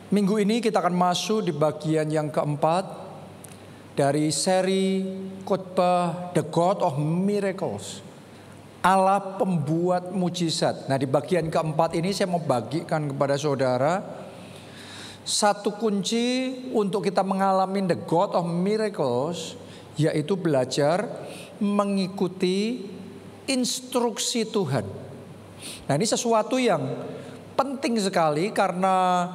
Minggu ini kita akan masuk di bagian yang keempat dari seri khotbah The God of Miracles, Allah pembuat mujizat. Nah, di bagian keempat ini saya mau bagikan kepada saudara satu kunci untuk kita mengalami The God of Miracles, yaitu belajar mengikuti instruksi Tuhan. Nah, ini sesuatu yang penting sekali karena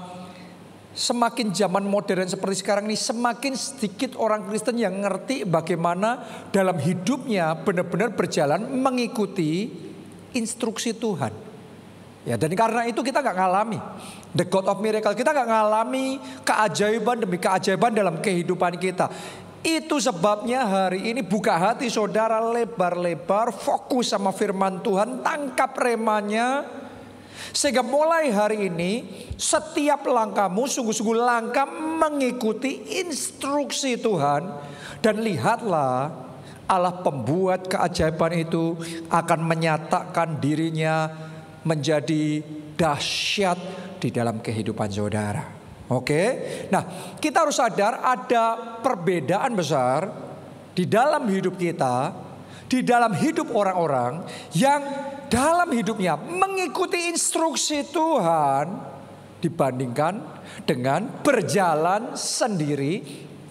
semakin zaman modern seperti sekarang ini, semakin sedikit orang Kristen yang ngerti bagaimana dalam hidupnya benar-benar berjalan mengikuti instruksi Tuhan. Ya, dan karena itu kita gak ngalami The God of Miracle, kita gak ngalami keajaiban demi keajaiban dalam kehidupan kita. Itu sebabnya hari ini buka hati saudara lebar-lebar, fokus sama firman Tuhan, tangkap remanya. Sehingga mulai hari ini setiap langkahmu sungguh-sungguh langkah mengikuti instruksi Tuhan. Dan lihatlah, Allah pembuat keajaiban itu akan menyatakan dirinya menjadi dahsyat di dalam kehidupan saudara. Oke, nah kita harus sadar ada perbedaan besar di dalam hidup kita, di dalam hidup orang-orang yang dalam hidupnya mengikuti instruksi Tuhan dibandingkan dengan berjalan sendiri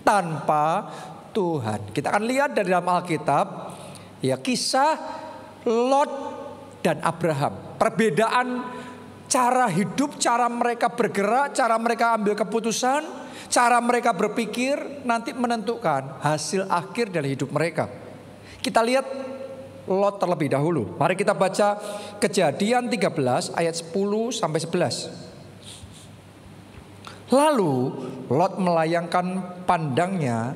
tanpa Tuhan. Kita akan lihat dari dalam Alkitab ya, kisah Lot dan Abraham. Perbedaan cara hidup, cara mereka bergerak, cara mereka ambil keputusan, cara mereka berpikir nanti menentukan hasil akhir dari hidup mereka. Kita lihat Lot terlebih dahulu. Mari kita baca Kejadian 13 ayat 10 sampai 11. Lalu Lot melayangkan pandangnya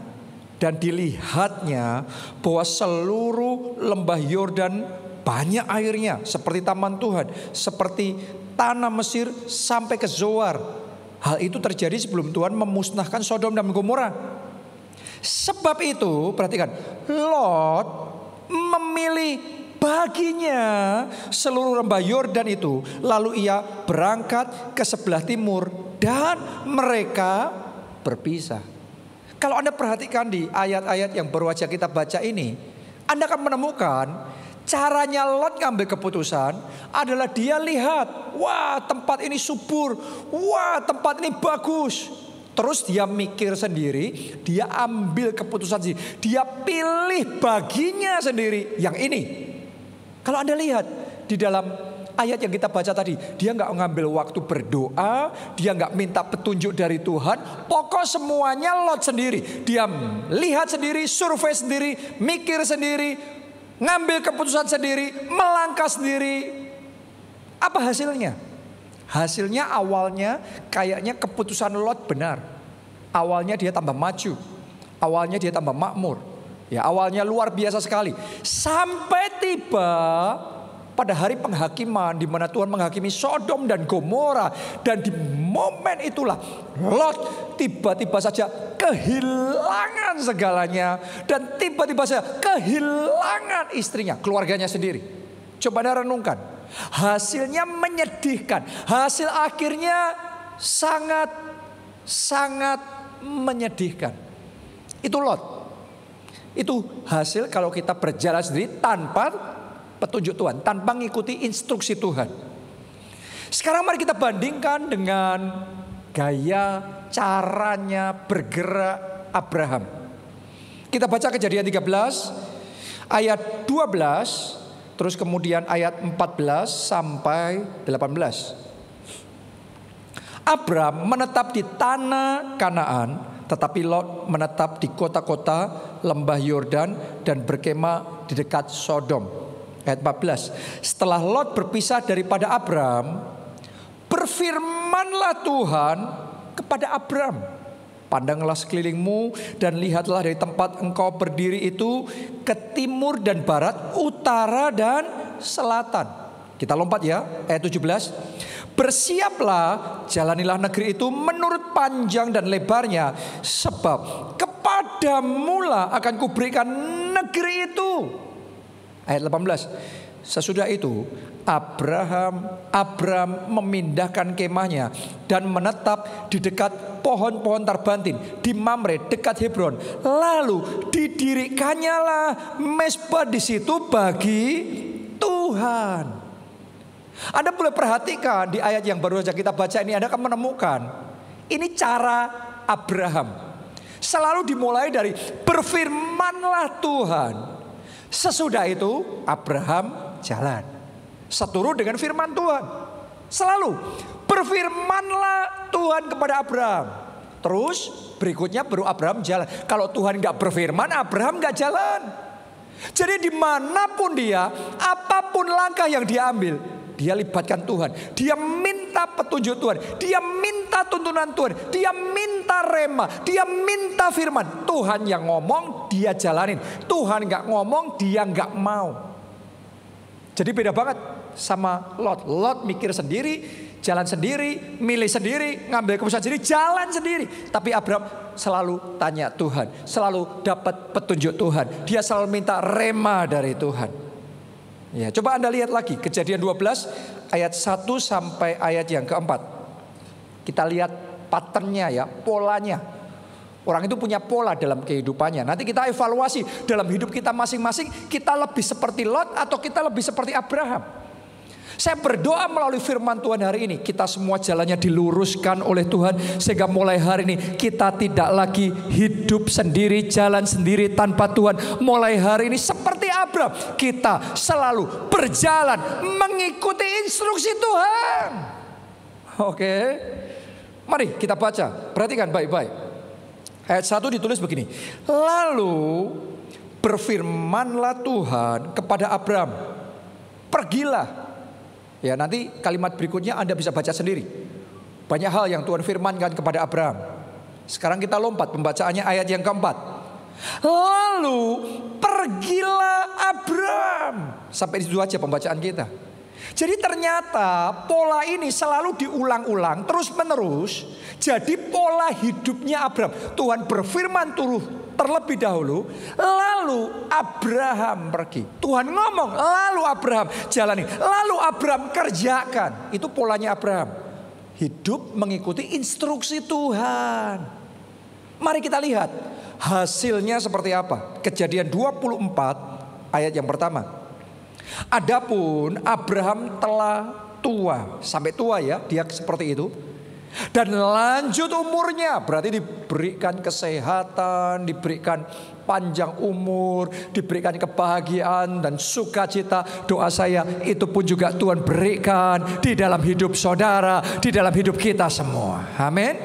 dan dilihatnya bahwa seluruh lembah Yordan banyak airnya seperti taman Tuhan, seperti tanah Mesir sampai ke Zoar. Hal itu terjadi sebelum Tuhan memusnahkan Sodom dan Gomora. Sebab itu, perhatikan, Lot memilih baginya seluruh lembah Yordan itu. Lalu ia berangkat ke sebelah timur dan mereka berpisah. Kalau Anda perhatikan di ayat-ayat yang baru saja kita baca ini, Anda akan menemukan caranya Lot ngambil keputusan adalah dia lihat, wah tempat ini subur, wah tempat ini bagus. Terus dia mikir sendiri, dia ambil keputusan sendiri, dia pilih baginya sendiri yang ini. Kalau Anda lihat di dalam ayat yang kita baca tadi, dia nggak ngambil waktu berdoa, dia nggak minta petunjuk dari Tuhan, pokok semuanya Lot sendiri. Dia lihat sendiri, survei sendiri, mikir sendiri, ngambil keputusan sendiri, melangkah sendiri. Apa hasilnya? Hasilnya awalnya kayaknya keputusan Lot benar. Awalnya dia tambah maju. Awalnya dia tambah makmur. Ya, awalnya luar biasa sekali. Sampai tiba pada hari penghakiman di mana Tuhan menghakimi Sodom dan Gomora. Dan di momen itulah Lot tiba-tiba saja kehilangan segalanya. Dan tiba-tiba saja kehilangan istrinya, keluarganya sendiri. Coba Anda renungkan. Hasilnya menyedihkan. Hasil akhirnya sangat menyedihkan. Itu Lot. Itu hasil kalau kita berjalan sendiri tanpa petunjuk Tuhan, tanpa mengikuti instruksi Tuhan. Sekarang mari kita bandingkan dengan gaya caranya bergerak Abraham. Kita baca Kejadian 13 ayat 12. Terus kemudian ayat 14 sampai 18. Abram menetap di tanah Kanaan, tetapi Lot menetap di kota-kota lembah Yordan dan berkemah di dekat Sodom. Ayat 14. Setelah Lot berpisah daripada Abram, berfirmanlah Tuhan kepada Abram, pandanglah sekelilingmu dan lihatlah dari tempat engkau berdiri itu ke timur dan barat, utara dan selatan. Kita lompat ya, ayat 17. Bersiaplah, jalanilah negeri itu menurut panjang dan lebarnya, sebab kepadamulah akan kuberikan negeri itu. Ayat 18. Sesudah itu Abram memindahkan kemahnya dan menetap di dekat pohon-pohon tarbantin di Mamre dekat Hebron. Lalu didirikannya lah mezbah di situ bagi Tuhan. Anda boleh perhatikan di ayat yang baru saja kita baca ini, Anda akan menemukan ini cara Abraham. Selalu dimulai dari berfirmanlah Tuhan. Sesudah itu Abraham jalan seturut dengan firman Tuhan. Selalu berfirmanlah Tuhan kepada Abraham. Terus berikutnya baru Abraham jalan. Kalau Tuhan gak berfirman, Abraham gak jalan. Jadi dimanapun dia, apapun langkah yang dia ambil, dia libatkan Tuhan. Dia minta petunjuk Tuhan. Dia minta tuntunan Tuhan. Dia minta rema. Dia minta firman. Tuhan yang ngomong, dia jalanin. Tuhan gak ngomong, dia gak mau. Jadi beda banget sama Lot. Lot mikir sendiri, jalan sendiri, milih sendiri, ngambil keputusan sendiri, jalan sendiri. Tapi Abraham selalu tanya Tuhan, selalu dapat petunjuk Tuhan. Dia selalu minta rema dari Tuhan. Ya, coba Anda lihat lagi Kejadian 12 ayat 1 sampai ayat yang keempat. Kita lihat patternnya ya, polanya. Orang itu punya pola dalam kehidupannya. Nanti kita evaluasi dalam hidup kita masing-masing. Kita lebih seperti Lot atau kita lebih seperti Abraham. Saya berdoa melalui firman Tuhan hari ini, kita semua jalannya diluruskan oleh Tuhan. Sehingga mulai hari ini kita tidak lagi hidup sendiri, jalan sendiri tanpa Tuhan. Mulai hari ini seperti Abraham, kita selalu berjalan mengikuti instruksi Tuhan. Oke, mari kita baca. Perhatikan baik-baik. Ayat 1 ditulis begini. Lalu berfirmanlah Tuhan kepada Abraham, pergilah. Ya, nanti kalimat berikutnya Anda bisa baca sendiri. Banyak hal yang Tuhan firmankan kepada Abraham. Sekarang kita lompat pembacaannya ayat yang keempat. Lalu pergilah Abraham. Sampai di situ aja pembacaan kita. Jadi ternyata pola ini selalu diulang-ulang terus menerus. Jadi pola hidupnya Abraham. Tuhan berfirman terlebih dahulu, lalu Abraham pergi. Tuhan ngomong, lalu Abraham jalani, lalu Abraham kerjakan. Itu polanya Abraham. Hidup mengikuti instruksi Tuhan. Mari kita lihat hasilnya seperti apa. Kejadian 24 ayat yang pertama. Adapun Abraham telah tua, sampai tua ya, dia seperti itu. Dan lanjut umurnya, berarti diberikan kesehatan, diberikan panjang umur, diberikan kebahagiaan dan sukacita. Doa saya itu pun juga Tuhan berikan di dalam hidup saudara, di dalam hidup kita semua. Amin.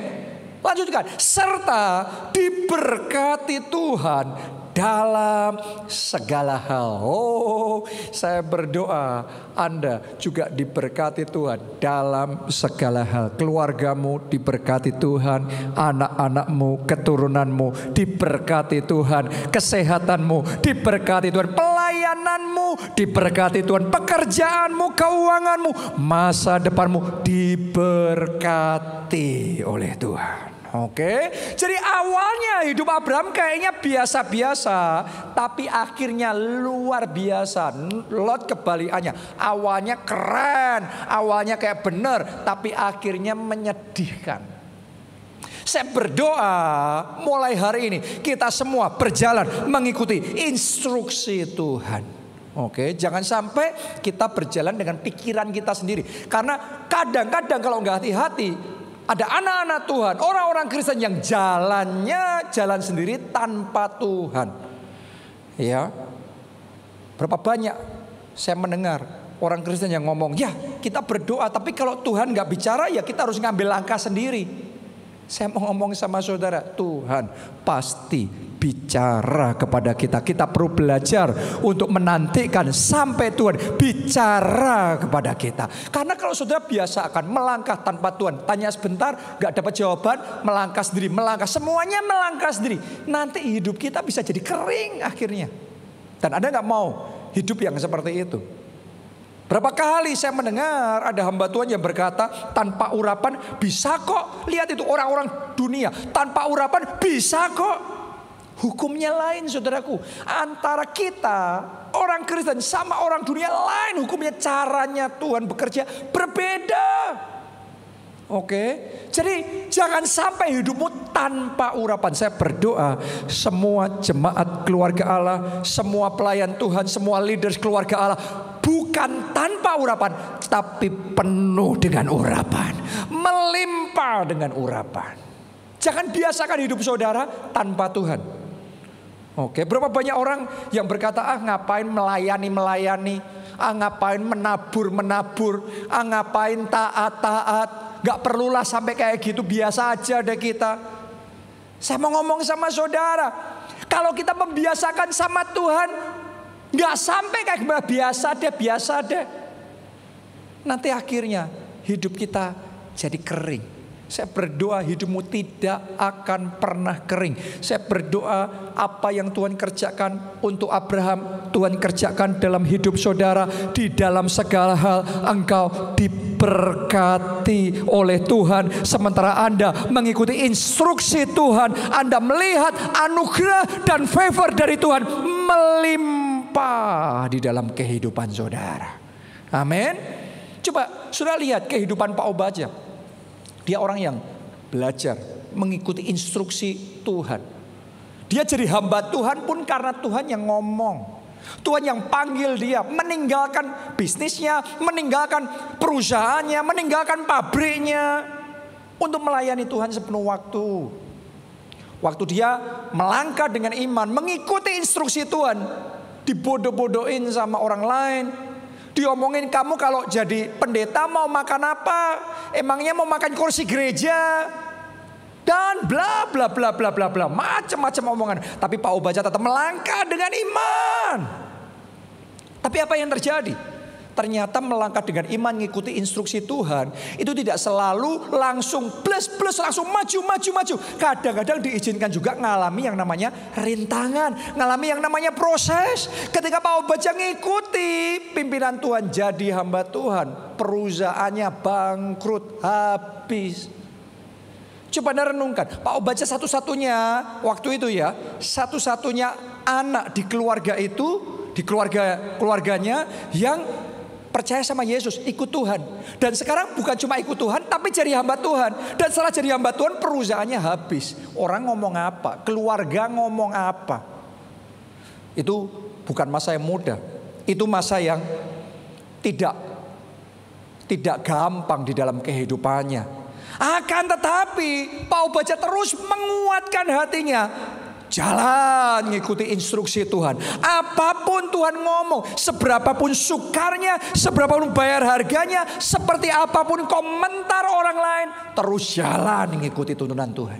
Lanjutkan, serta diberkati Tuhan dalam segala hal. Oh, saya berdoa Anda juga diberkati Tuhan dalam segala hal. Keluargamu diberkati Tuhan, anak-anakmu, keturunanmu diberkati Tuhan, kesehatanmu diberkati Tuhan, pelayananmu diberkati Tuhan, pekerjaanmu, keuanganmu, masa depanmu diberkati oleh Tuhan. Oke, jadi awalnya hidup Abraham kayaknya biasa-biasa, tapi akhirnya luar biasa. Lot kebalikannya, awalnya keren, awalnya kayak benar, tapi akhirnya menyedihkan. Saya berdoa mulai hari ini kita semua berjalan mengikuti instruksi Tuhan. Oke, jangan sampai kita berjalan dengan pikiran kita sendiri. Karena kadang-kadang kalau nggak hati-hati, ada anak-anak Tuhan, orang-orang Kristen yang jalannya jalan sendiri tanpa Tuhan. Ya, berapa banyak saya mendengar orang Kristen yang ngomong, ya kita berdoa, tapi kalau Tuhan nggak bicara ya kita harus ngambil langkah sendiri. Saya mau ngomong sama saudara, Tuhan pasti bicara kepada kita. Kita perlu belajar untuk menantikan sampai Tuhan bicara kepada kita. Karena kalau saudara biasa akan melangkah tanpa Tuhan, tanya sebentar gak dapat jawaban, melangkah sendiri, melangkah, semuanya melangkah sendiri. Nanti hidup kita bisa jadi kering akhirnya. Dan Anda gak mau hidup yang seperti itu. Berapa kali saya mendengar ada hamba Tuhan yang berkata, tanpa urapan bisa kok. Lihat itu orang-orang dunia, tanpa urapan bisa kok. Hukumnya lain saudaraku. Antara kita orang Kristen sama orang dunia lain hukumnya. Caranya Tuhan bekerja berbeda. Oke, jadi jangan sampai hidupmu tanpa urapan. Saya berdoa semua jemaat keluarga Allah, semua pelayan Tuhan, semua leaders keluarga Allah bukan tanpa urapan, tapi penuh dengan urapan, melimpah dengan urapan. Jangan biasakan hidup saudara tanpa Tuhan. Oke, berapa banyak orang yang berkata, ngapain melayani, ngapain menabur, ngapain taat. Gak perlulah sampai kayak gitu, biasa aja deh kita. Saya mau ngomong sama saudara, kalau kita membiasakan sama Tuhan, gak sampai kayak biasa deh. Nanti akhirnya hidup kita jadi kering. Saya berdoa hidupmu tidak akan pernah kering. Saya berdoa apa yang Tuhan kerjakan untuk Abraham, Tuhan kerjakan dalam hidup saudara. Di dalam segala hal engkau diberkati oleh Tuhan. Sementara Anda mengikuti instruksi Tuhan, Anda melihat anugerah dan favor dari Tuhan melimpah di dalam kehidupan saudara. Amin. Coba saudara lihat kehidupan Pak Obadja. Dia orang yang belajar mengikuti instruksi Tuhan. Dia jadi hamba Tuhan pun karena Tuhan yang ngomong. Tuhan yang panggil dia meninggalkan bisnisnya, meninggalkan perusahaannya, meninggalkan pabriknya untuk melayani Tuhan sepenuh waktu. Waktu dia melangkah dengan iman, mengikuti instruksi Tuhan, dibodoh-bodohin sama orang lain. Diomongin, kamu kalau jadi pendeta mau makan apa? Emangnya mau makan kursi gereja? Dan bla bla bla bla bla bla, macam-macam omongan. Tapi Pak Obadja tetap melangkah dengan iman. Tapi apa yang terjadi? Ternyata melangkah dengan iman mengikuti instruksi Tuhan itu tidak selalu langsung plus langsung maju. Kadang-kadang diizinkan juga ngalami yang namanya rintangan, ngalami yang namanya proses. Ketika Pak Obadja ngikuti pimpinan Tuhan jadi hamba Tuhan, perusahaannya bangkrut, habis. Coba Anda renungkan, Pak Obadja satu-satunya waktu itu ya, satu-satunya anak di keluarga itu, di keluarganya yang percaya sama Yesus, ikut Tuhan. Dan sekarang bukan cuma ikut Tuhan, tapi jadi hamba Tuhan. Dan setelah jadi hamba Tuhan, perusahaannya habis. Orang ngomong apa? Keluarga ngomong apa? Itu bukan masa yang mudah. Itu masa yang tidak gampang di dalam kehidupannya. Akan tetapi Pak Obadja terus menguatkan hatinya. Jalan ngikuti instruksi Tuhan. Apapun Tuhan ngomong, seberapapun sukarnya, seberapapun bayar harganya, seperti apapun komentar orang lain, terus jalan ngikuti tuntunan Tuhan.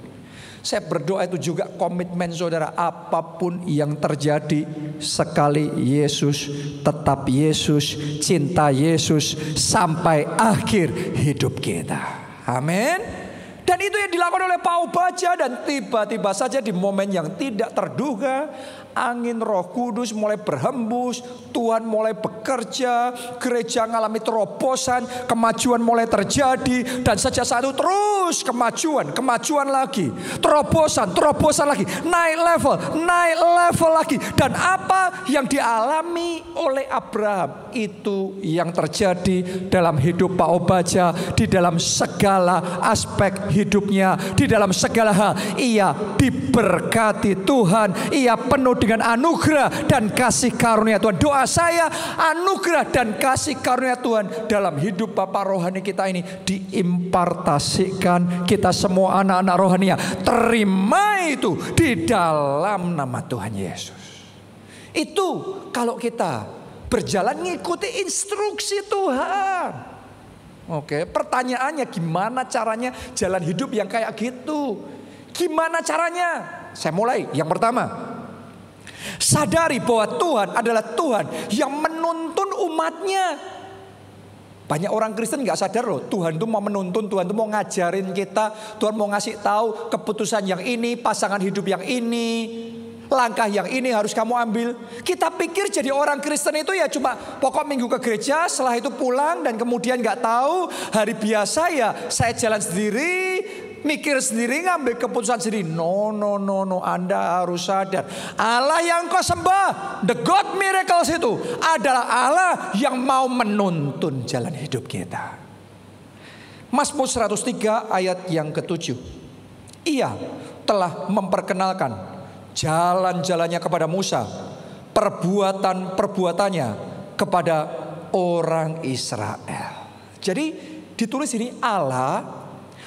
Saya berdoa itu juga komitmen saudara. Apapun yang terjadi, sekali Yesus, tetap Yesus, cinta Yesus sampai akhir hidup kita. Amin. Dan itu yang dilakukan oleh Pak Obadja. Dan tiba-tiba saja di momen yang tidak terduga, angin Roh Kudus mulai berhembus, Tuhan mulai bekerja, gereja mengalami terobosan, kemajuan mulai terjadi. Dan sejak saat itu terus kemajuan lagi, terobosan lagi, naik level lagi. Dan apa yang dialami oleh Abraham, itu yang terjadi dalam hidup Pak Obadja. Di dalam segala aspek hidupnya, di dalam segala hal, ia diberkati Tuhan. Ia penuh dengan anugerah dan kasih karunia Tuhan. Doa saya, anugerah dan kasih karunia Tuhan dalam hidup Bapak rohani kita ini diimpartasikan. Kita semua anak-anak rohania terima itu di dalam nama Tuhan Yesus. Itu kalau kita berjalan ngikuti instruksi Tuhan. Oke, pertanyaannya gimana caranya jalan hidup yang kayak gitu? Gimana caranya? Saya mulai. Yang pertama, sadari bahwa Tuhan adalah Tuhan yang menuntun umatnya. Banyak orang Kristen gak sadar loh, Tuhan itu mau menuntun, Tuhan itu mau ngajarin kita, Tuhan mau ngasih tahu keputusan yang ini, pasangan hidup yang ini, langkah yang ini harus kamu ambil. Kita pikir jadi orang Kristen itu ya cuma pokok minggu ke gereja, setelah itu pulang dan kemudian gak tahu. Hari biasa ya saya jalan sendiri, mikir sendiri, ngambil keputusan sendiri. No, Anda harus sadar, Allah yang kau sembah, the God miracles itu adalah Allah yang mau menuntun jalan hidup kita. Mazmur 103 ayat yang ke-7. Ia telah memperkenalkan jalan-jalannya kepada Musa, perbuatan-perbuatannya kepada orang Israel. Jadi ditulis ini Allah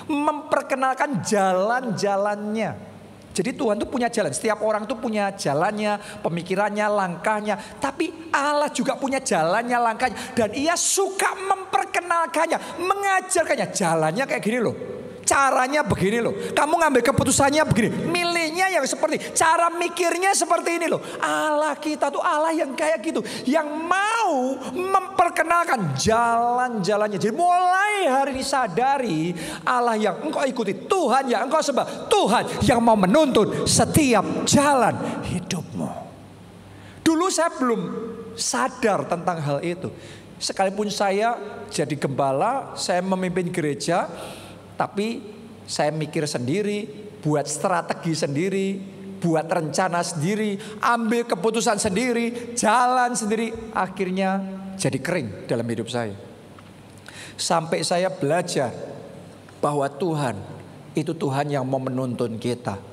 memperkenalkan jalan-jalannya. Jadi Tuhan itu punya jalan. Setiap orang itu punya jalannya, pemikirannya, langkahnya. Tapi Allah juga punya jalannya, langkahnya. Dan ia suka memperkenalkannya, mengajarkannya. Jalannya kayak gini loh. Caranya begini loh. Kamu ngambil keputusannya begini. Milihnya yang seperti. Cara mikirnya seperti ini loh. Allah kita tuh Allah yang kayak gitu. Yang mau memperkenalkan jalan-jalannya. Jadi mulai hari ini sadari Allah yang engkau ikuti. Tuhan yang engkau sembah. Tuhan yang mau menuntun setiap jalan hidupmu. Dulu saya belum sadar tentang hal itu. Sekalipun saya jadi gembala, saya memimpin gereja, tapi saya mikir sendiri, buat strategi sendiri, buat rencana sendiri, ambil keputusan sendiri, jalan sendiri. Akhirnya jadi kering dalam hidup saya. Sampai saya belajar bahwa Tuhan itu Tuhan yang mau menuntun kita.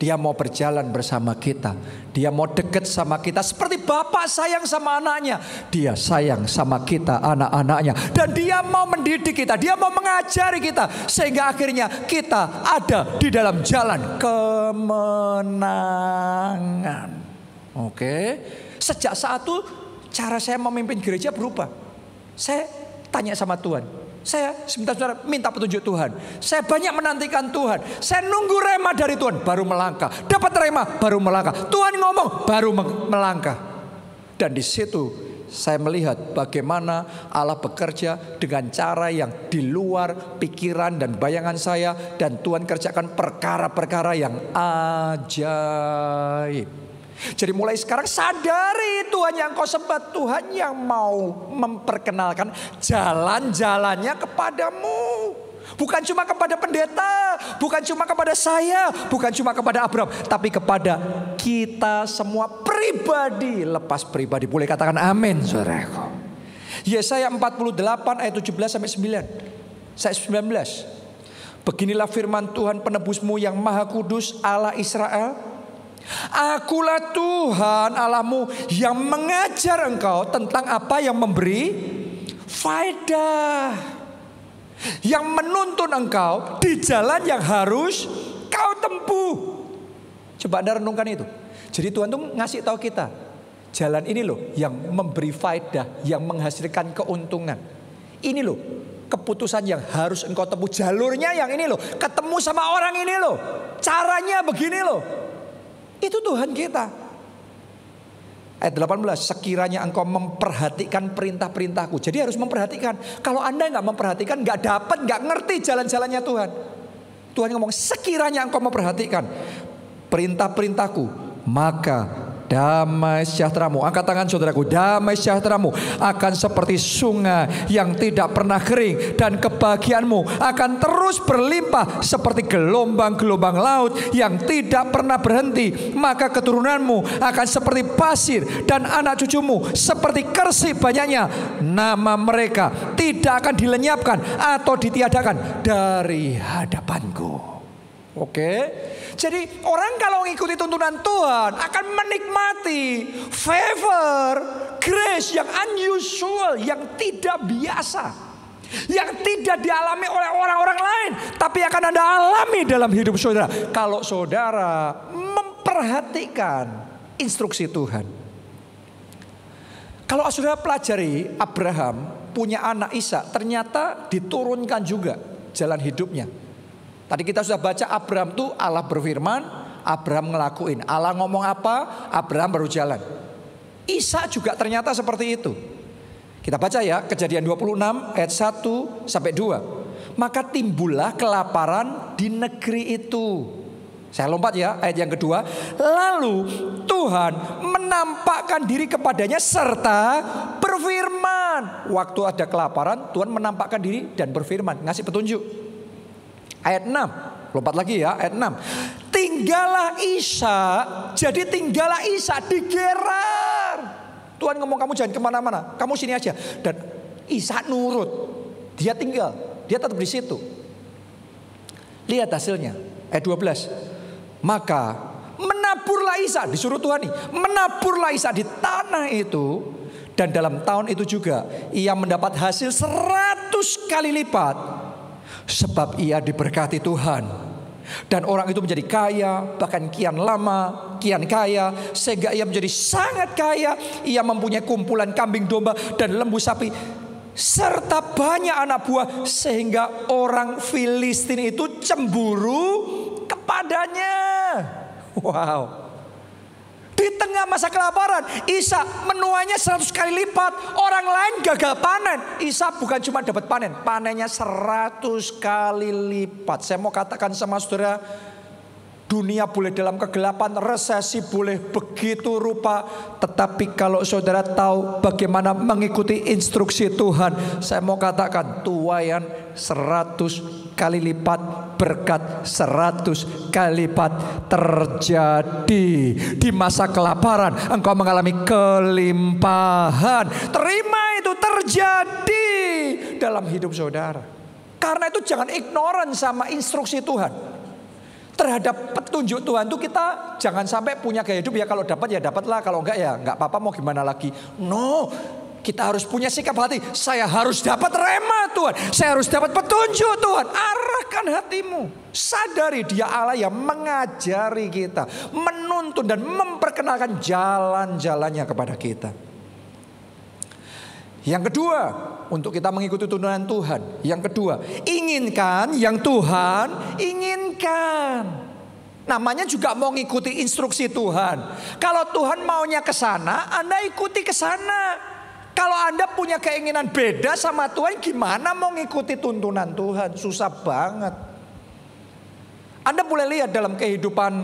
Dia mau berjalan bersama kita. Dia mau dekat sama kita seperti bapak sayang sama anaknya. Dia sayang sama kita, anak-anaknya. Dan dia mau mendidik kita. Dia mau mengajari kita. Sehingga akhirnya kita ada di dalam jalan kemenangan. Oke. Sejak saat itu cara saya memimpin gereja berubah. Saya tanya sama Tuhan. Saya sebentar minta petunjuk Tuhan. Saya banyak menantikan Tuhan. Saya nunggu rema dari Tuhan baru melangkah. Dapat rema baru melangkah. Tuhan ngomong baru melangkah. Dan di situ saya melihat bagaimana Allah bekerja dengan cara yang di luar pikiran dan bayangan saya. Dan Tuhan kerjakan perkara-perkara yang ajaib. Jadi mulai sekarang sadari Tuhan yang kau sembah, Tuhan yang mau memperkenalkan jalan-jalannya kepadamu. Bukan cuma kepada pendeta, bukan cuma kepada saya, bukan cuma kepada Abraham, tapi kepada kita semua pribadi, lepas pribadi. Boleh katakan amin, saudaraku. Yesaya 48 ayat 17 sampai 9. Saya 19. Beginilah firman Tuhan penebusmu yang maha kudus, Allah Israel. Akulah Tuhan Allahmu yang mengajar engkau tentang apa yang memberi faedah, yang menuntun engkau di jalan yang harus kau tempuh. Coba Anda renungkan itu. Jadi Tuhan tuh ngasih tahu kita jalan ini loh yang memberi faedah, yang menghasilkan keuntungan. Ini loh keputusan yang harus engkau tempuh. Jalurnya yang ini loh. Ketemu sama orang ini loh. Caranya begini loh. Itu Tuhan kita. Ayat 18, sekiranya engkau memperhatikan perintah-perintahku. Jadi harus memperhatikan. Kalau Anda nggak memperhatikan, nggak dapat, nggak ngerti jalan-jalannya Tuhan. Tuhan ngomong, sekiranya engkau memperhatikan perintah-perintahku, maka damai sejahteramu, angkat tangan saudaraku, damai sejahteramu akan seperti sungai yang tidak pernah kering, dan kebahagiaanmu akan terus berlimpah seperti gelombang-gelombang laut yang tidak pernah berhenti. Maka keturunanmu akan seperti pasir dan anak cucumu seperti kersik banyaknya. Nama mereka tidak akan dilenyapkan atau ditiadakan dari hadapanku. Oke. Jadi orang kalau mengikuti tuntunan Tuhan akan menikmati favor, grace yang unusual, yang tidak biasa, yang tidak dialami oleh orang-orang lain, tapi akan Anda alami dalam hidup saudara kalau saudara memperhatikan instruksi Tuhan. Kalau saudara pelajari Abraham punya anak Ishak, ternyata diturunkan juga jalan hidupnya. Tadi kita sudah baca Abraham tuh Allah berfirman, Abraham ngelakuin. Allah ngomong apa, Abraham baru jalan. Ishak juga ternyata seperti itu. Kita baca ya, Kejadian 26 ayat 1 sampai 2. Maka timbullah kelaparan di negeri itu. Saya lompat ya, ayat yang kedua. Lalu Tuhan menampakkan diri kepadanya serta berfirman. Waktu ada kelaparan, Tuhan menampakkan diri dan berfirman, ngasih petunjuk. Ayat 6, Lompat lagi ya, ayat 6. Tinggallah Ishak, jadi tinggallah Ishak di Gerar. Tuhan ngomong kamu jangan kemana-mana, kamu sini aja. Dan Ishak nurut, dia tinggal, dia tetap di situ. Lihat hasilnya, ayat 12. Maka menaburlah Ishak, disuruh Tuhan nih, menaburlah Ishak di tanah itu. Dan dalam tahun itu juga ia mendapat hasil 100 kali lipat. Sebab ia diberkati Tuhan. Dan orang itu menjadi kaya, bahkan kian lama, kian kaya, sehingga ia menjadi sangat kaya. Ia mempunyai kumpulan kambing domba dan lembu sapi, serta banyak anak buah, sehingga orang Filistin itu cemburu kepadanya. Wow. Di tengah masa kelaparan, Ishak menuainya 100 kali lipat. Orang lain gagal panen, Ishak bukan cuma dapat panen, panennya 100 kali lipat. Saya mau katakan sama saudara, dunia boleh dalam kegelapan, resesi boleh begitu rupa, tetapi kalau saudara tahu bagaimana mengikuti instruksi Tuhan, saya mau katakan tuaian 100 kali lipat, berkat 100 kali lipat terjadi. Di masa kelaparan engkau mengalami kelimpahan. Terima itu terjadi dalam hidup saudara. Karena itu jangan ignoran sama instruksi Tuhan. Terhadap petunjuk Tuhan itu kita jangan sampai punya gaya hidup ya kalau dapat ya dapatlah, kalau enggak ya enggak apa-apa, mau gimana lagi. No, kita harus punya sikap hati. Saya harus dapat rema Tuhan, saya harus dapat petunjuk Tuhan. Arahkan hatimu, sadari Dia Allah yang mengajari kita, menuntun dan memperkenalkan jalan-jalannya kepada kita. Yang kedua, untuk kita mengikuti tuntunan Tuhan. Yang kedua, inginkan yang Tuhan inginkan. Namanya juga mau ngikuti instruksi Tuhan. Kalau Tuhan maunya ke sana, Anda ikuti ke sana. Kalau Anda punya keinginan beda sama Tuhan, gimana mau ngikuti tuntunan Tuhan? Susah banget. Anda boleh lihat dalam kehidupan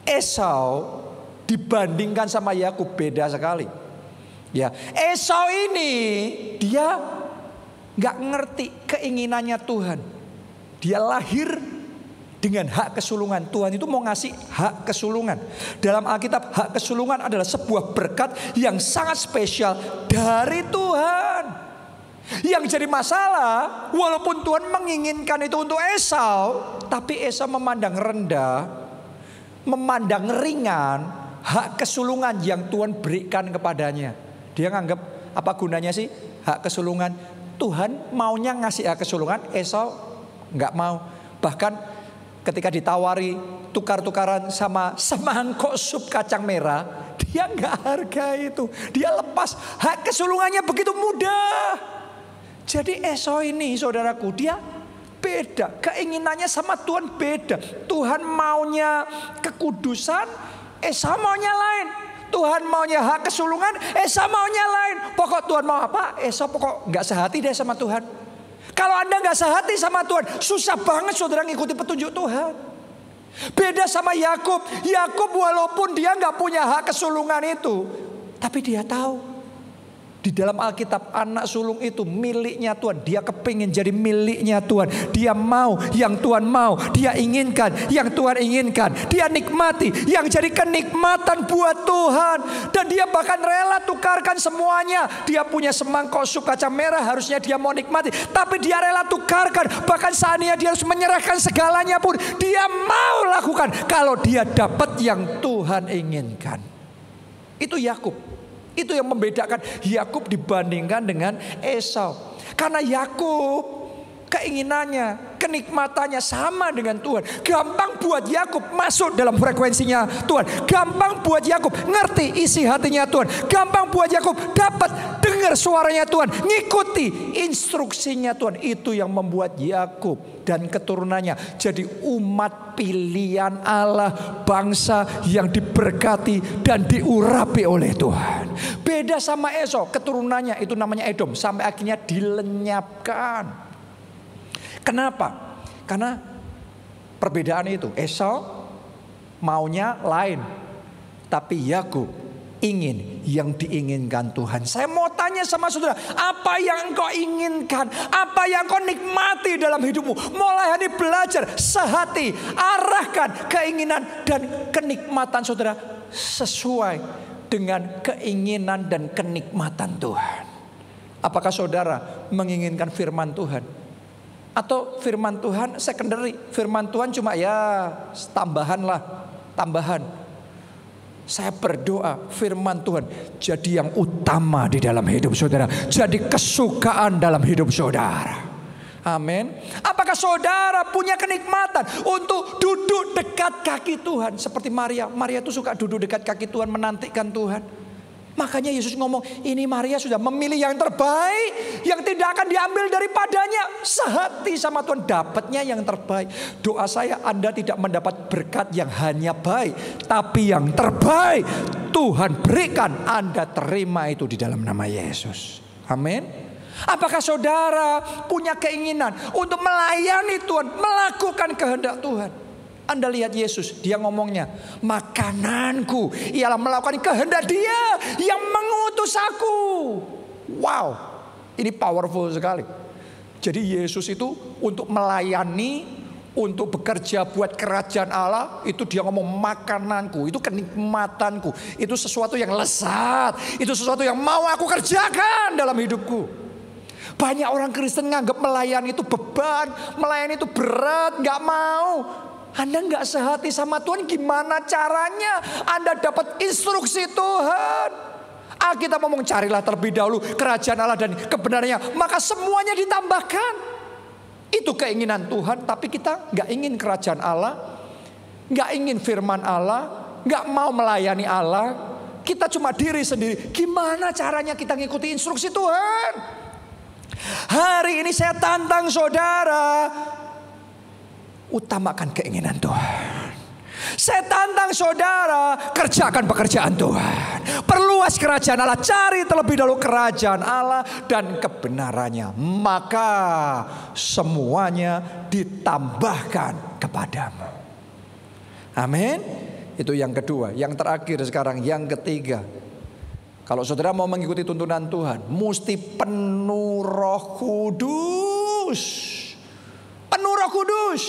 Esau dibandingkan sama Yakub, beda sekali. Ya, Esau ini dia nggak ngerti keinginannya Tuhan. Dia lahir dengan hak kesulungan. Tuhan itu mau ngasih hak kesulungan. Dalam Alkitab, hak kesulungan adalah sebuah berkat yang sangat spesial dari Tuhan. Yang jadi masalah, walaupun Tuhan menginginkan itu untuk Esau, tapi Esau memandang rendah, memandang ringan hak kesulungan yang Tuhan berikan kepadanya. Dia nganggap apa gunanya sih hak kesulungan? Tuhan maunya ngasih hak kesulungan, Esau nggak mau. Bahkan ketika ditawari tukar-tukaran sama semangkok sup kacang merah, dia nggak hargai itu. Dia lepas, hak kesulungannya begitu mudah. Jadi Esau ini saudaraku, dia beda. Keinginannya sama Tuhan beda. Tuhan maunya kekudusan, Esau maunya lain. Tuhan maunya hak kesulungan, Esau maunya lain. Pokok Tuhan mau apa, Esau pokok nggak sehati deh sama Tuhan. Kalau Anda nggak sehati sama Tuhan, susah banget saudara ngikuti petunjuk Tuhan. Beda sama Yakub. Yakub walaupun dia nggak punya hak kesulungan itu, tapi dia tahu di dalam Alkitab anak sulung itu miliknya Tuhan. Dia kepingin jadi miliknya Tuhan. Dia mau yang Tuhan mau. Dia inginkan yang Tuhan inginkan. Dia nikmati yang jadi kenikmatan buat Tuhan. Dan dia bahkan rela tukarkan semuanya. Dia punya semangkok sup kacang merah, harusnya dia mau nikmati, tapi dia rela tukarkan. Bahkan saatnya dia harus menyerahkan segalanya pun dia mau lakukan kalau dia dapat yang Tuhan inginkan. Itu Yakub. Itu yang membedakan Yakub dibandingkan dengan Esau. Karena Yakub keinginannya, kenikmatannya sama dengan Tuhan. Gampang buat Yakub masuk dalam frekuensinya Tuhan. Gampang buat Yakub ngerti isi hatinya Tuhan. Gampang buat Yakub dapat dengar suaranya Tuhan, ngikuti instruksinya Tuhan. Itu yang membuat Yakub dan keturunannya jadi umat pilihan Allah, bangsa yang diberkati dan diurapi oleh Tuhan. Beda sama Esau, keturunannya itu namanya Edom, sampai akhirnya dilenyapkan. Kenapa? Karena perbedaan itu. Esau maunya lain, tapi Yakub ingin yang diinginkan Tuhan. Saya mau tanya sama saudara, apa yang engkau inginkan? Apa yang engkau nikmati dalam hidupmu? Mulai hari belajar sehati, arahkan keinginan dan kenikmatan saudara sesuai dengan keinginan dan kenikmatan Tuhan. Apakah saudara menginginkan firman Tuhan? Atau firman Tuhan secondary? Firman Tuhan cuma ya tambahan lah, tambahan. Saya berdoa firman Tuhan jadi yang utama di dalam hidup saudara. Jadi kesukaan dalam hidup saudara. Amin. Apakah saudara punya kenikmatan untuk duduk dekat kaki Tuhan? Seperti Maria. Maria itu suka duduk dekat kaki Tuhan, menantikan Tuhan. Makanya Yesus ngomong, ini Maria sudah memilih yang terbaik, yang tidak akan diambil daripadanya. Sehati sama Tuhan, dapatnya yang terbaik. Doa saya Anda tidak mendapat berkat yang hanya baik, tapi yang terbaik Tuhan berikan, Anda terima itu di dalam nama Yesus. Amin. Apakah saudara punya keinginan untuk melayani Tuhan, melakukan kehendak Tuhan? Anda lihat Yesus, dia ngomongnya, makananku ialah melakukan kehendak Dia yang mengutus aku. Wow, ini powerful sekali. Jadi Yesus itu untuk melayani, untuk bekerja buat kerajaan Allah, itu dia ngomong makananku, itu kenikmatanku, itu sesuatu yang lezat, itu sesuatu yang mau aku kerjakan dalam hidupku. Banyak orang Kristen nganggap melayani itu beban, melayani itu berat, gak mau. Anda nggak sehati sama Tuhan, gimana caranya Anda dapat instruksi Tuhan? Alkitab ngomong carilah terlebih dahulu kerajaan Allah dan kebenarannya, maka semuanya ditambahkan. Itu keinginan Tuhan, tapi kita nggak ingin kerajaan Allah, nggak ingin firman Allah, nggak mau melayani Allah. Kita cuma diri sendiri. Gimana caranya kita ngikuti instruksi Tuhan? Hari ini saya tantang saudara, utamakan keinginan Tuhan. Saya tantang saudara, kerjakan pekerjaan Tuhan. Perluas kerajaan Allah, cari terlebih dahulu kerajaan Allah dan kebenarannya. Maka semuanya ditambahkan kepadamu. Amin. Itu yang kedua. Yang terakhir sekarang, yang ketiga. Kalau saudara mau mengikuti tuntunan Tuhan, mesti penuh Roh Kudus. Penuh Roh Kudus.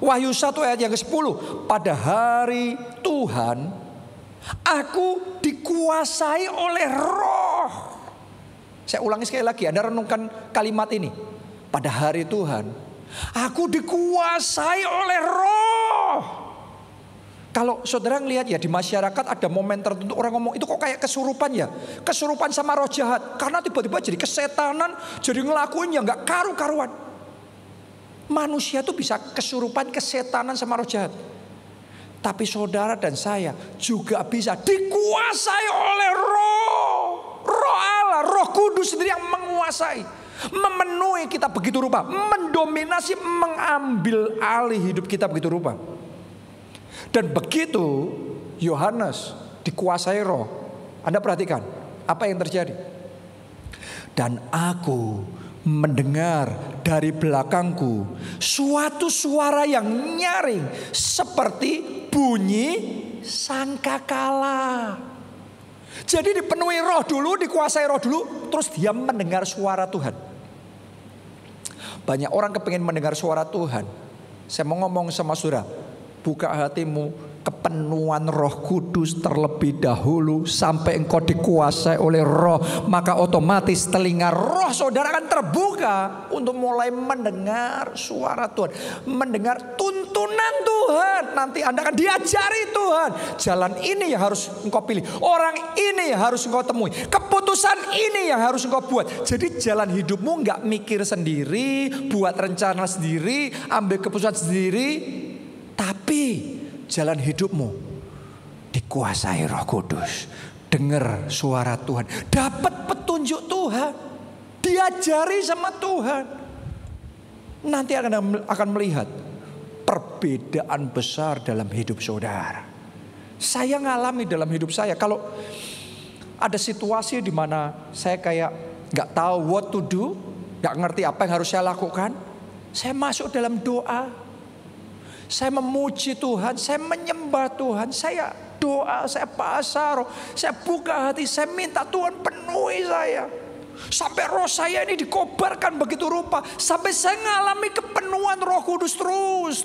Wahyu 1 ayat yang ke-10. Pada hari Tuhan, aku dikuasai oleh Roh. Saya ulangi sekali lagi, Anda renungkan kalimat ini. Pada hari Tuhan, aku dikuasai oleh Roh. Kalau saudara ngelihat ya di masyarakat ada momen tertentu orang ngomong itu kok kayak kesurupan ya. Kesurupan sama roh jahat. Karena tiba-tiba jadi kesetanan, jadi ngelakuin yang gak karu-karuan. Manusia tuh bisa kesurupan, kesetanan sama roh jahat. Tapi saudara dan saya juga bisa dikuasai oleh Roh. Roh Allah, Roh Kudus sendiri yang menguasai. Memenuhi kita begitu rupa. Mendominasi, mengambil alih hidup kita begitu rupa. Dan begitu Yohanes dikuasai Roh, Anda perhatikan apa yang terjadi. Dan aku mendengar dari belakangku suatu suara yang nyaring seperti bunyi sangkakala. Jadi dipenuhi Roh dulu, dikuasai Roh dulu, terus dia mendengar suara Tuhan. Banyak orang kepengen mendengar suara Tuhan. Saya mau ngomong sama saudara, buka hatimu, kepenuhan Roh Kudus terlebih dahulu sampai engkau dikuasai oleh Roh, maka otomatis telinga roh saudara akan terbuka untuk mulai mendengar suara Tuhan, mendengar tuntunan Tuhan. Nanti Anda akan diajari Tuhan, jalan ini yang harus engkau pilih, orang ini yang harus engkau temui, keputusan ini yang harus engkau buat. Jadi jalan hidupmu nggak mikir sendiri, buat rencana sendiri, ambil keputusan sendiri, tapi jalan hidupmu dikuasai Roh Kudus. Dengar suara Tuhan, dapat petunjuk Tuhan, diajari sama Tuhan. Nanti akan melihat perbedaan besar dalam hidup saudara. Saya ngalami dalam hidup saya, kalau ada situasi di mana saya kayak nggak tahu what to do, nggak ngerti apa yang harus saya lakukan, saya masuk dalam doa. Saya memuji Tuhan, saya menyembah Tuhan, saya doa, saya pasar, saya buka hati, saya minta Tuhan penuhi saya. Sampai roh saya ini dikobarkan begitu rupa. Sampai saya mengalami kepenuhan Roh Kudus terus.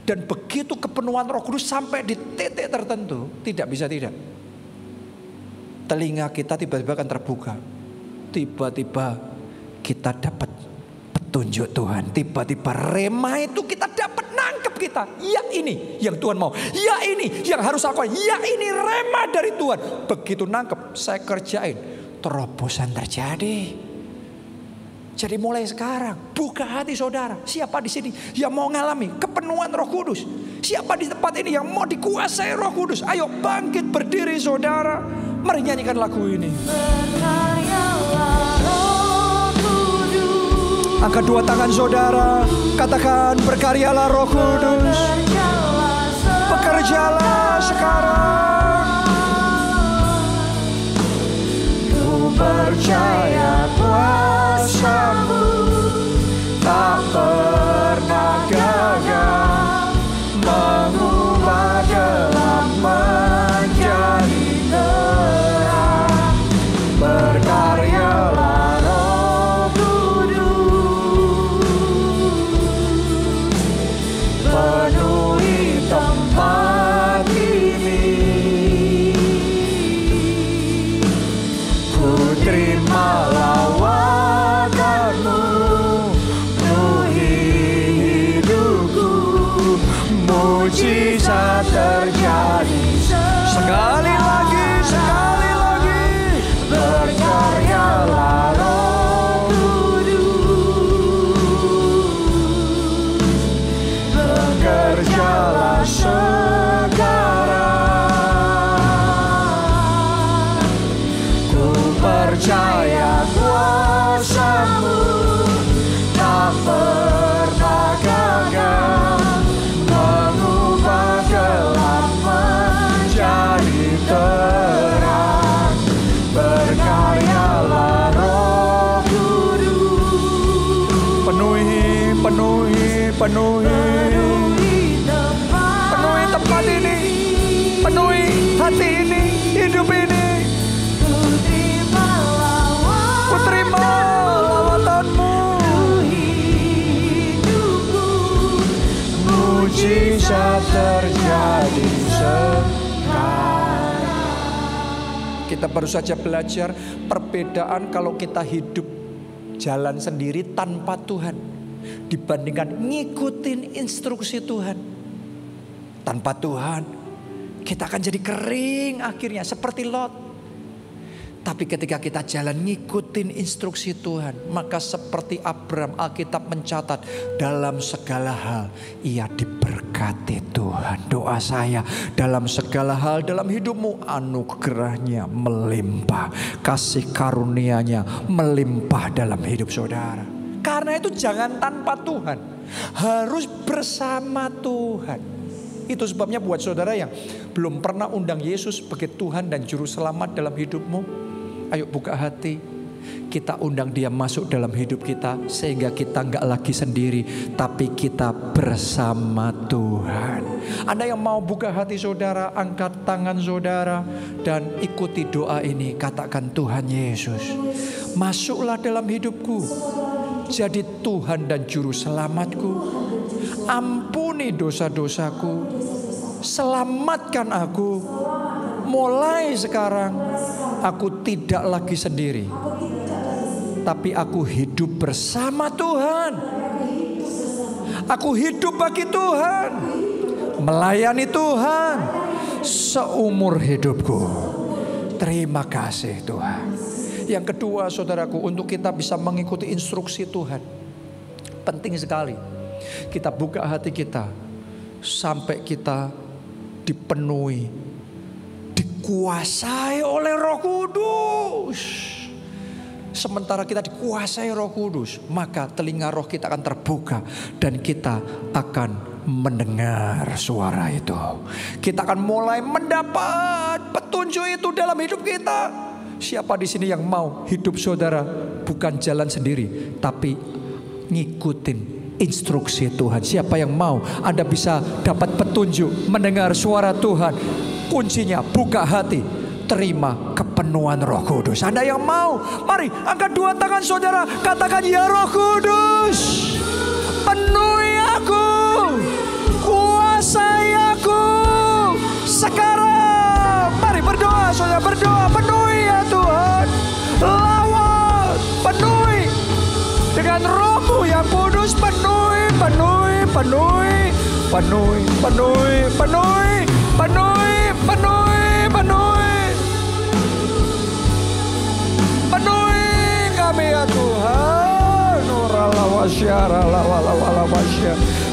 Dan begitu kepenuhan Roh Kudus sampai di titik tertentu, tidak bisa tidak. Telinga kita tiba-tiba akan terbuka. Tiba-tiba kita dapat petunjuk Tuhan. Tiba-tiba rema itu kita dapat nangkep kita. Ya ini yang Tuhan mau. Ya ini yang harus aku. Ya ini rema dari Tuhan. Begitu nangkep, saya kerjain. Terobosan terjadi. Jadi mulai sekarang buka hati saudara. Siapa di sini yang mau ngalami kepenuhan Roh Kudus? Siapa di tempat ini yang mau dikuasai Roh Kudus? Ayo bangkit berdiri saudara. Mari nyanyikan lagu ini. Angkat dua tangan saudara. Katakan berkaryalah Roh Kudus. Bekerjalah sekarang. Percaya kuasa-Mu tak pernah gagal, mengubah gelap menjadi terang. Berkaryalah Roh Kudus, penuhi tempat ini. Terima lawatanmu, penuhi hidupku, mujizat terjadi. Sekali lagi, berkaryalah Roh Kudus, bekerjalah sekarang. Percaya kuasa-Mu tak pernah gagal, mengubah gelap menjadi terang. Berkaryalah Roh Kudus, penuhi tempat ini, penuhi hati ini, hidup ini. Terima lawatan-Mu, mujizat terjadi sekarang. Kita baru saja belajar perbedaan kalau kita hidup jalan sendiri tanpa Tuhan dibandingkan ngikutin instruksi Tuhan. Tanpa Tuhan kita akan jadi kering akhirnya seperti Lot. Tapi ketika kita jalan ngikutin instruksi Tuhan, maka seperti Abraham, Alkitab mencatat dalam segala hal ia diberkati Tuhan. Doa saya dalam segala hal dalam hidupmu, anugerahnya melimpah, kasih karunia-Nya melimpah dalam hidup saudara. Karena itu jangan tanpa Tuhan, harus bersama Tuhan. Itu sebabnya buat saudara yang belum pernah undang Yesus sebagai Tuhan dan Juru Selamat dalam hidupmu, ayo buka hati, kita undang Dia masuk dalam hidup kita. Sehingga kita gak lagi sendiri, tapi kita bersama Tuhan. Anda yang mau buka hati saudara, angkat tangan saudara dan ikuti doa ini. Katakan, Tuhan Yesus, masuklah dalam hidupku, jadi Tuhan dan Juru Selamatku. Ampuni dosa-dosaku, selamatkan aku. Mulai sekarang aku tidak lagi sendiri, tapi aku hidup bersama Tuhan. Aku hidup bagi Tuhan, melayani Tuhan seumur hidupku. Terima kasih Tuhan. Yang kedua saudaraku, untuk kita bisa mengikuti instruksi Tuhan, penting sekali kita buka hati kita sampai kita dipenuhi, dikuasai oleh Roh Kudus. Sementara kita dikuasai Roh Kudus, maka telinga roh kita akan terbuka dan kita akan mendengar suara itu. Kita akan mulai mendapat petunjuk itu dalam hidup kita. Siapa di sini yang mau hidup saudara bukan jalan sendiri, tapi ngikutin instruksi Tuhan. Siapa yang mau, Anda bisa dapat petunjuk, mendengar suara Tuhan. Kuncinya buka hati, terima kepenuhan Roh Kudus. Anda yang mau, mari angkat dua tangan saudara, katakan, ya Roh Kudus, penuhi aku, kuasai aku sekarang. Mari berdoa saudara, berdoa, penuhi ya Tuhan, lawan, penuhi dengan Roh-Mu yang kudus, penuhi, penuhi, penuhi, penuhi, penuhi, penuhi, penuhi, penuhi, penuhi, penuhi kami ya Tuhan.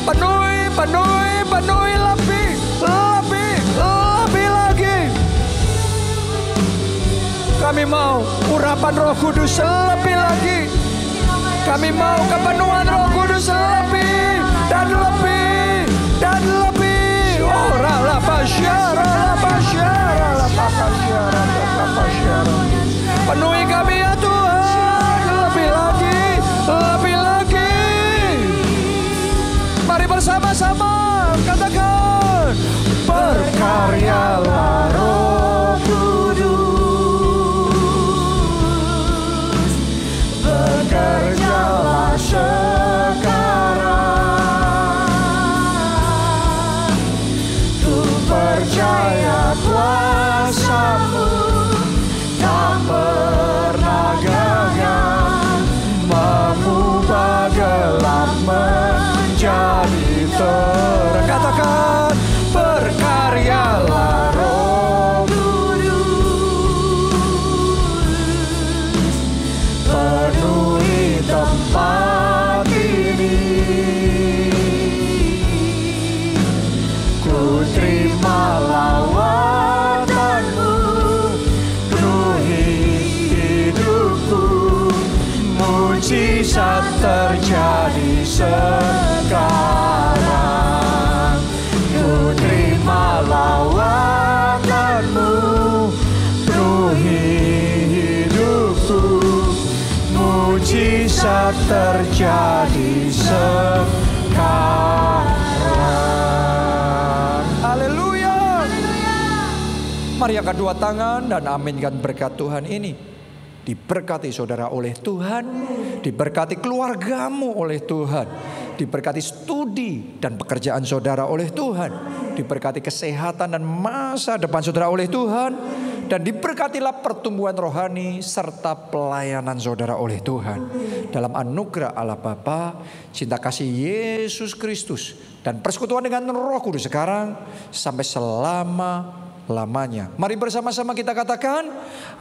Penuhi, penuhi, penuhi, lebih, lebih, lebih lagi. Kami mau urapan Roh Kudus lebih lagi. Kami mau kepenuhan Roh Kudus lebih dan lebih dan lebih. Oh, rala pasyara, penuhi kami ya Tuhan, lebih lagi, lebih lagi. Mari bersama-sama katakan, berkaryalah Roh Kudus, bekerjalah sekarang. Ku percaya kuasa-Mu tak pernah gagal, mengubah gelap menjadi terang. Katakan, berkaryalah Roh Kudus, penuhi tempat ini. Ku terima lawatan-Mu, penuhi hidupku, mujizat terjadi sekarang. Ku terima lawatan-Mu, penuhi hidupku, mujizat terjadi sekarang. Haleluya. Mari angkat dua tangan dan aminkan berkat Tuhan ini. Diberkati saudara oleh Tuhan, diberkati keluargamu oleh Tuhan, diberkati studi dan pekerjaan saudara oleh Tuhan, diberkati kesehatan dan masa depan saudara oleh Tuhan, dan diberkatilah pertumbuhan rohani serta pelayanan saudara oleh Tuhan. Dalam anugerah Allah Bapa, cinta kasih Yesus Kristus, dan persekutuan dengan Roh Kudus sekarang sampai selama-lamanya. Mari bersama-sama kita katakan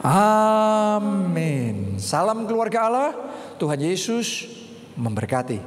amin. Salam keluarga Allah, Tuhan Yesus memberkati.